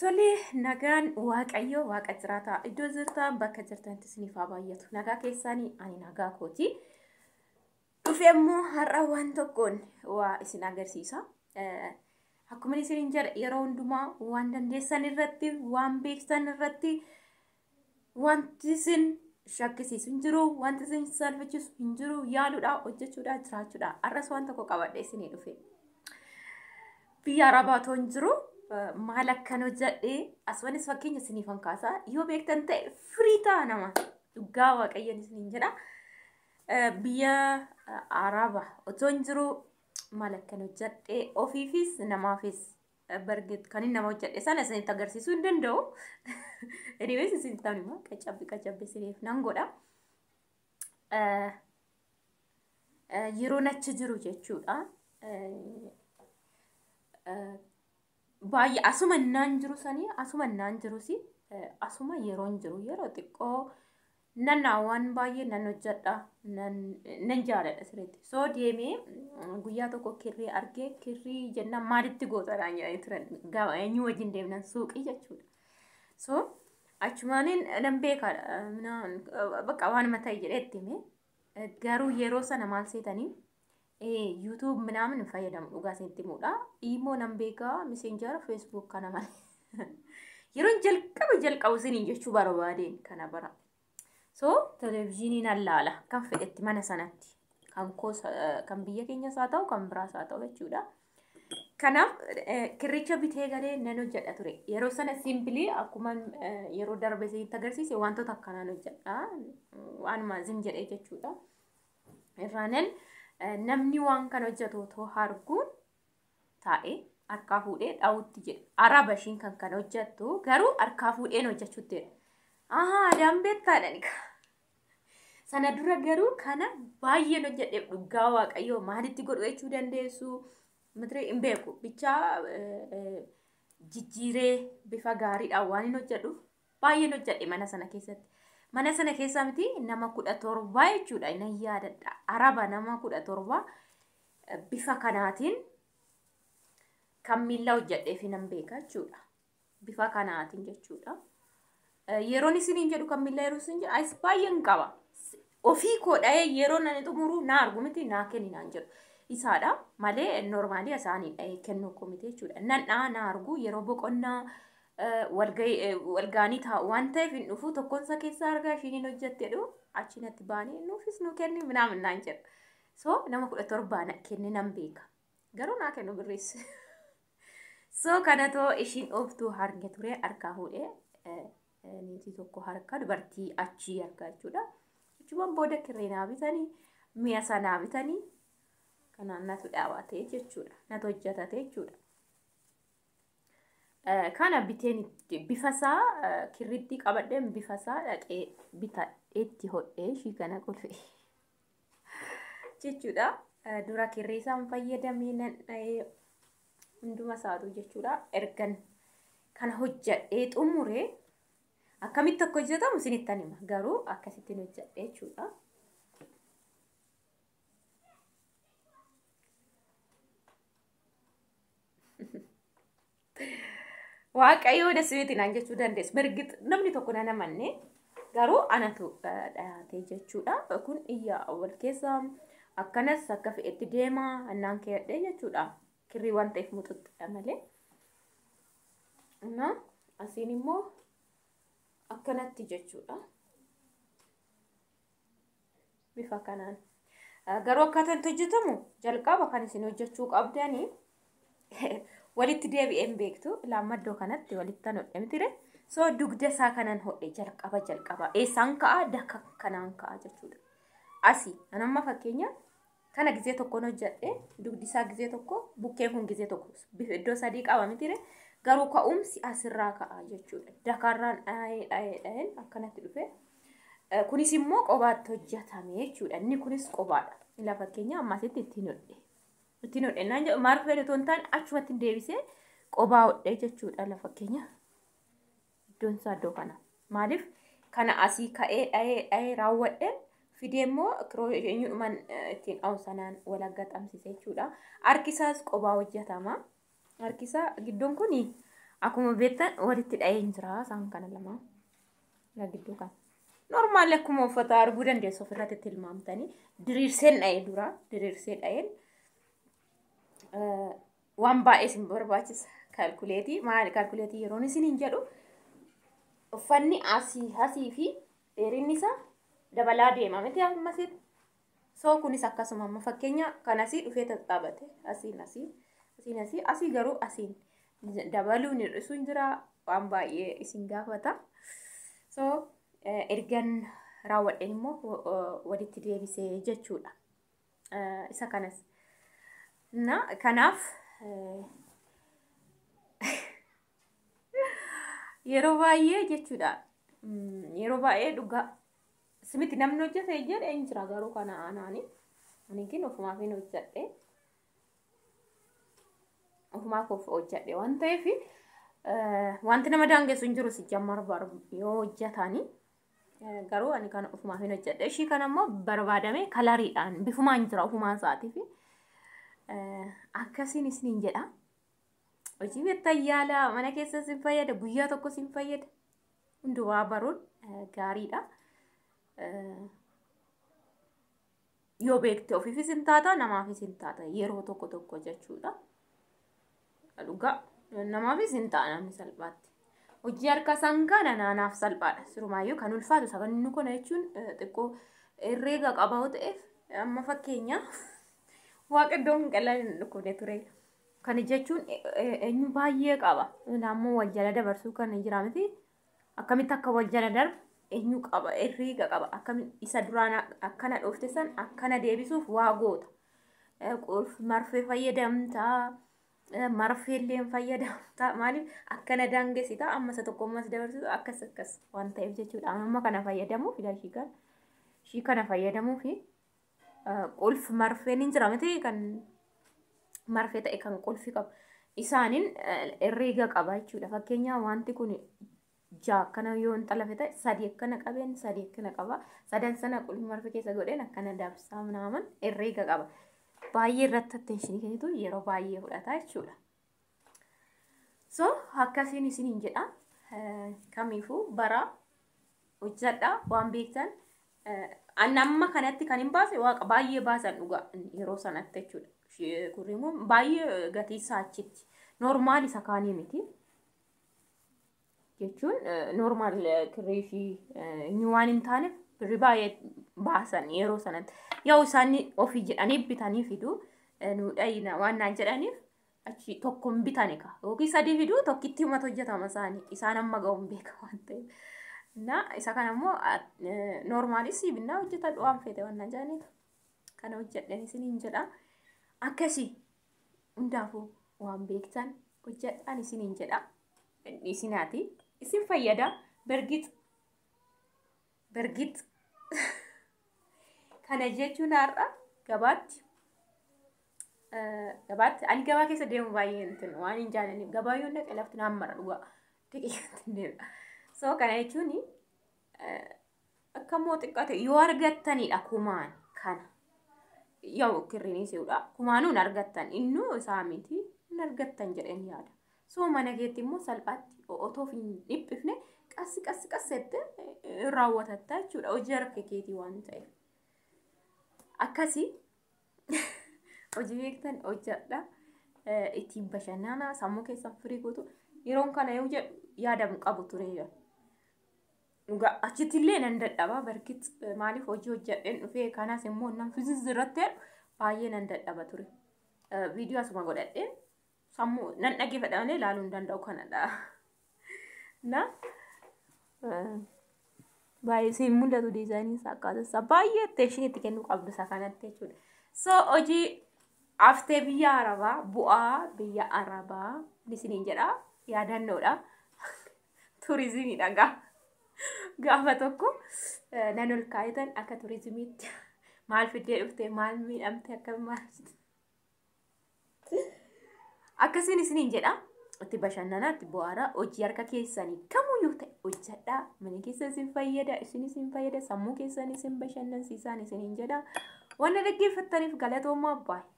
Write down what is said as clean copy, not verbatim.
Tole nagaan waaqayyo waaqa jiraata iddoo jirtan bakka jirtantti isiniif haa baay'atu nagaa keessanii ani nagaa kooti dhufe immoo har'a waan tokkoon waa isin agarsiisa akkuma isin jedha yeroo hundumaa waan dandeessan irratti waan beektan irratti wanti isin shakkisiisu hin jiru wanti isin salphisu hin jiru yaaluudha hojjechuudha jiraachuudha har'as waan tokko qabadhe isinii dhufe biyya arabaatoo hin jiru maal akkan hojjedhe aswanis fakkeenya isiniifan kaasaa yoo beektan ta'e firiitaa nama dhugaa waaqayyoon isiniin jedha biyya araba otoo hin jiru maal akkan hojjedhe ofiifis namaafis barget kan inni nama hojjedhe sana isinitti agarsiisuu hin danda'u anyways isinitti ta'u qacabbi isiniif nan godha yeroo nachi jiru jechuudha baay'ee asuma naan jiru sanii asuma naan jiru si asuma yeroon jiru yeroo xiqqoo waan baay'ee nan hojjedha nan jaaladha sirriitti soo deemee guyyaa tokko kirrii argee kirrii jennaan maalitti gootaadhaan jedhanii turan gaafa eenyu wajjin deemnan suuqii jechuudha soo achumaaniin nan beekaadha bakka waan mataa jedhee itti himee garuu yeroo sana maal seetanii YouTube ምናምን fayyadamu dhugaa isinitti muudha imo nan beeka messenger Facebook kana malee yeroon jalqabu isiniin jechuu barbaadeen kana bara so televiziiniin allaala kan fedhetti mana sanatti kan biyya keenyas haa ta'u kan biraas haa ta'u jechuudha kanaaf kirricha bitee galee nan hojjedha ture yeroo sana simply akkuma yeroo darbe isinitti agarsiise wantoota akkanaan hojjedha waanuma zim jedhee jechuudha irraanen namni waan kan hojjetu too arguun taa'ee harkaa fuudhee dhaawutti jedhe araba ishiin kan hojjettu garuu harkaa fuudheen hojjechuutti dambeettaadha sana dura garuu kana baay'een hojjedheef dhugaa waaqayyoo maalitti godhu jechuu dandeessu matre hin beeku bichaa jijjiiree bifa gaariidhaan waan hin hojjedhu baay'een hojjedhe mana sana keessa miti nama 17 jechuudha ina yaadadha araba nama 17 bifa kanaatiin kan miilla hojjedhee fi nan beeka jechuudha bifa kanaatiin jechuudha yeroon isiniin jedhu kan miilla yeroo isin jedhu as baay'een qaba ofii koodha'ee yeroo nan xumuru na argu miti naa kenninaan jedhu isaadha malee normaalii asaanii kennuu komite jechuudha nan na argu yeroo boqonnaa walgaanii taa'u waan ta'eef hin dhufu tokkonsa keessa argaa ishiin hojjettedhu achinatti baanii nuufis nu kenni minaamin naan jedha so nama 17 kenne nan beeka garuu naa kennu birris so kanatoo ishiin ooftuu harge ture harkaa fuudhee niitii tokko harka dubartii achii harkaa jechuudha achumaan booda kirreenaa bitanii mi'a sanaa bitanii kanaan natu dhaawatee jechuudha natu hojjetate jechuudha kana biteen bifasaa kirritti qabadheen bifasaa dhaqee bitadheetti hodhee ishii kana qulfe jechuudha dura kirrii isaan fayyadamee nan dha'ee hunduma isaatu jechuudha ergan kana hojjedhee xumuree akkamitti akka hojjetamu isinittan hima garuu akkasittiin hojjedhee jechuudha waaqayyo dasweetiin aan jechuu dandeessu mirgit namni tokko na namanne garuu anatu dhayaatee jechuudha kun iyyaa wal keessa akkanas akka fe'etti deema annaan keedhee jechuudha kirrii waan ta'eef muxuxxudha malee na asiin immoo akkanatti jechuudha bifa kanaan garuu akkaataan hojjetamu jalqaba kan isin hojjechuu qabdanii walitti deebi'een beektu laamaddoo kanatti walittan hodhe mitire soo dugda isaa kanan hodhe jalqaba eessaan ka'a daka kanaan ka'a jechuudha asii anamma fakkeenya kana gizee tokkoon hojjedhe dugdi isaa gizee tokko bukkeen kun gizee tokko iddoo sadii qaba mitire garuu ka'umsi asirraa ka'a jechuudha dakarraan dha'een akkanatti dhufe kunis immoo qobaatti hojjetame jechuudha inni kunis qobaadha ila fakkeenya ammasitti ittiin hodhe naan jedhu maal fedhe tontaan achumatti deebisee qobaa hodhee jechuudha lafa keenya iddoon isaa iddoo kana maaliif kana asii ka'ee dha'ee raawwadhe fidee immoo eenyuudhumaan ittiin dhawu sanaan walagga xamsise jechuudha harkisaas qobaa hojjetama harkisaa giddoon kuni akkuma beektan walitti dhaheen jira isaan kana lama la gidduu kan normaali akkuma uffata arguu dandeessu ofirratti tilmaamtanii diriirseen dhahee dura diriirsee dhaheen waan baay'ee isin barbaachisa kaalkuleetii maali kaalkuleetii yeroon isin hin jedhu uffanni asii fi dheerinni isaa dabalaa deema miti ammasitti soo kunis akkasuma amma fakkeenya kan asii dhufee tattaabate asii garuu asiin dabaluun hir'isuun jira waan baay'ee isin gaafata soo ergan raawwadheen immoo walitti deebisee jechuudha isa kanas na kanaaf yeroo baay'ee jechuudha yeroo baay'ee dhugaa simiti namni hojjete jedhe hin jira garuu kana anaani anikin ofumaaf hin hojjedhe ofumaaf hojjedhe waan ta'eef wanti nama daangessu hin jiru si jammar yoo hojjetani garuu ani kana ofumaaf hin hojjedhe ishii kana immoo barbaadame kalariidhaan bifumaan jira ofumaan isaatiif akkasiin isiniin jedha hojii beektayyaala mana keessa sin fayyada guyyaa tokko sin fayyada hundumaa baruun gaariidha yoo beekte ofiifis hin taata namaafis hin taata yeroo tokko jechuudha dhugaa namaafis hin ta'a namni salphaatti hojii harka sangaana naanaaf salphaadha sirumaayyuu kan ulfaatu sagannu kana jechuun xiqqoo herreega qabaa ta'eef amma fakkeenya waaqiddoon qallaan dhukkubne ture kan jechuun eenyu baay'ee qaba naammoo wal jala dabarsuu kan jira miti akkamitti akka wal jala darbu eenyu qaba herreega qaba akkamitti isa duraan akkana dhoofte san akkana deebisuuf waa goota qulf marfee fayyadamtaa marfeelleen fayyadamtaa maaliif akkana daangesita amma isa tokko ammas dabarsitu akkas waan ta'eef jechuudha amma kana fayyadamuuf shii kana fayyadamuuf qulf marfeen hin jira miti kan marfee ta'e kan qulfi qabu isaanin herreega qaba jechuudha fakkeenya wanti kun jaa akkana yoo intalafe ta'e sadii akkana qabeen sadii akkana qaba sadan sana qulfi marfee keessa godheen akkana dabsaa naaman herreega qaba baay'ee irratti attention kennitu yeroo baay'ee fudhata jechuudha so akkasiin isiniin jedha kamiifuu bara hojjedha waan beektan annamma kanatti kan hin baase waaqa baay'ee baasan dhugaa yeroo sanatti jechuudha kurrimu baay'ee gatii isaa achitti normaal isa kaanii miti jechuun normaal kirreeshii inni waan hin taaneef birri baay'ee baasan yeroo sanatti yoo isaan ofii jedhanii bitanii fidu nuudhaayina waan naan jedhaniif achi tokkoon bitani ka yookiin sadii fidu tokkitti himata hojjetama isaan amma ga'uun beeka waan ta'eef na isa kana immoo normaalis binnaa hojjetadhu waan fete waan naan jedhaniif kana hojjedhan isiniin jedha akkasii hundaafuu waan beektan hojjedhaan isiniin jedha isinaati isin fayyada bergit kana jechuun har'a gabaatti ani gabaa keessa deemu baay'ee intin waan hin jaalaniif gabaa yoo dhaqe lafti naan mara dhugaa xiqqeetti deema so kana jechuun akka moo xiqqate yoo argattanidha kumaan kana yoo kirriin seudhaa kumaanuun argattan innuu isaa miti hin argattan jedheen yaada so mana keetti immoo salphaatti otoo hin dhiphifne qassi raawwatatta jechuudha hojii harka keetii waan ta'eef akkasii hojii beektan hojjedha ittiin bashannana sammuu keessan firii gootu yeroon kana yoo jedhu yaadamu qabu ture dhugaa achitti illee nan dadhaba barkit maaliif hojii hojjedheen dhufee kanas immoo nan fiziis irratti baay'ee nan dadhaba ture viidiyoo asuma godhadheen sammuu nan dhaggeeffadhamee ilaaluu hin danda'u kanadha na baay'ee siin mul'atu diizaayiniin isaa akkaataa baay'ee attention itti kennuu qabdu isa kanatti jechuudha so hojii aftee biyya arabaa bu'aa biyya arabaa isiniin jedha yaadannoodha turizimiidha gaafa tokko nan ol kaa'itan akka turizimiitti maal fiddee dhufte maal miidhamte akka maal akkasiin isiniin jedha itti bashannanaatti bu'aara hojii harka keessanii kamuyyuu ta'e hojjedha mana keessa isin fayyada isin fayyada sammuu keessanii isin bashannansiisaan isiniin jedha waan dhaggeeffattaniif galatoomaa baay'ee